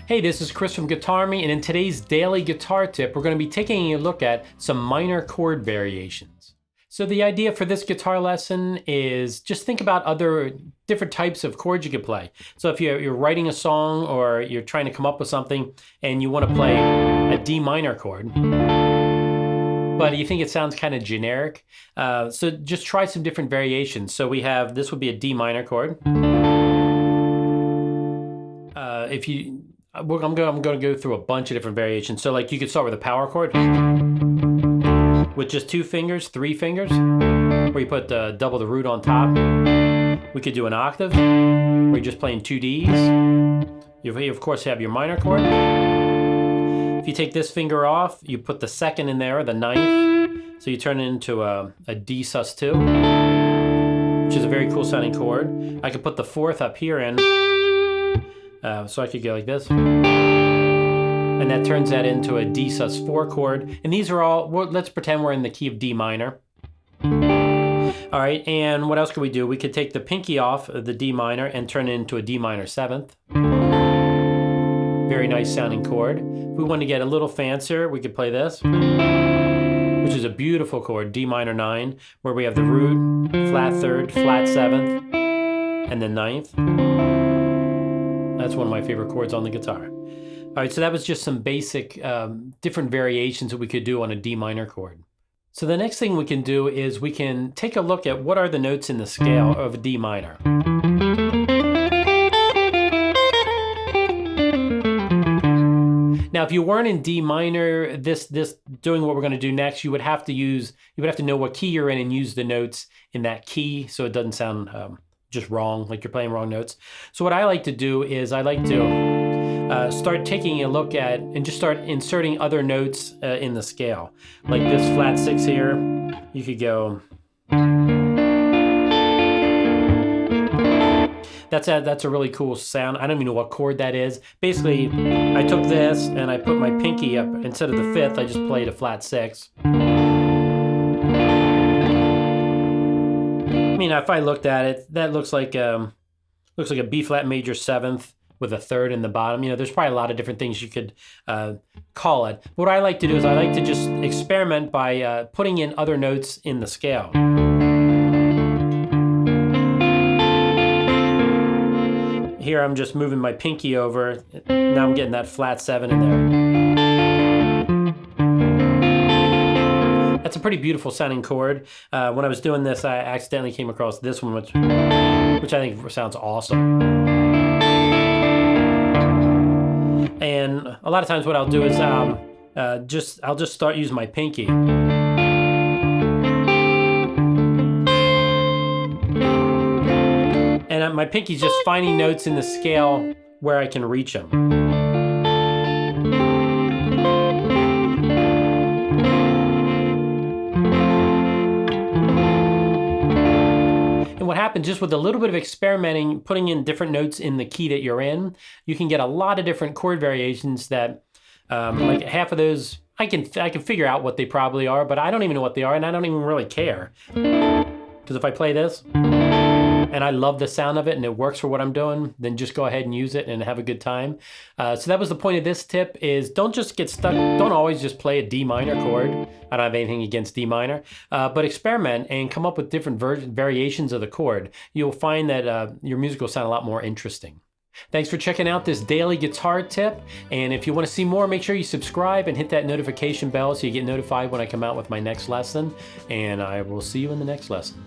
Hey, this is Chris from GuitArmy, and in today's daily guitar tip, we're going to be taking a look at some minor chord variations. So the idea for this guitar lesson is just think about other different types of chords you could play. So if you're writing a song or you're trying to come up with something and you want to play a D minor chord, but you think it sounds kind of generic, so just try some different variations. So we have, this would be a D minor chord. I'm going to go through a bunch of different variations. So like you could start with a power chord with just 2 fingers, 3 fingers, where you put double the root on top. We could do an octave where you're just playing 2 Ds. You of course have your minor chord. If you take this finger off, you put the 2nd in there, the 9th, so you turn it into a D sus2, which is a very cool sounding chord. I could put the 4th up here in. So I could go like this, and that turns that into a D sus4 chord. And these are all, let's pretend we're in the key of D minor. All right, and what else could we do? We could take the pinky off of the D minor and turn it into a D minor 7th. Very nice sounding chord. If we want to get a little fancier, we could play this, which is a beautiful chord, D minor 9, where we have the root, flat 3rd, flat 7th, and then 9th. That's one of my favorite chords on the guitar. All right, so that was just some basic different variations that we could do on a D minor chord. So the next thing we can do is we can take a look at what are the notes in the scale of a D minor. Now, if you weren't in D minor, this doing what we're going to do next, you would have to know what key you're in and use the notes in that key, so it doesn't sound just wrong, like you're playing wrong notes. So what I like to do is I like to start taking a look at and just start inserting other notes in the scale. Like this flat 6 here, you could go. That's a really cool sound. I don't even know what chord that is. Basically, I took this and I put my pinky up. Instead of the 5th, I just played a flat 6. I mean, if I looked at it, that looks like a B flat major 7th with a 3rd in the bottom. You know, there's probably a lot of different things you could call it. What I like to do is I like to just experiment by putting in other notes in the scale. Here I'm just moving my pinky over. Now I'm getting that flat 7 in there. That's a pretty beautiful sounding chord. When I was doing this, I accidentally came across this one, which I think sounds awesome. And a lot of times what I'll do is I'll just start using my pinky. And my pinky's just finding notes in the scale where I can reach them. What happens just with a little bit of experimenting, putting in different notes in the key that you're in, you can get a lot of different chord variations that, like half of those, I can figure out what they probably are, but I don't even know what they are, and I don't even really care. Because if I play this, and I love the sound of it, and it works for what I'm doing, then just go ahead and use it and have a good time. So that was the point of this tip, is don't just get stuck, don't always just play a D minor chord. I don't have anything against D minor, but experiment and come up with different variations of the chord. You'll find that your music will sound a lot more interesting. Thanks for checking out this daily guitar tip, and if you want to see more, make sure you subscribe and hit that notification bell so you get notified when I come out with my next lesson, and I will see you in the next lesson.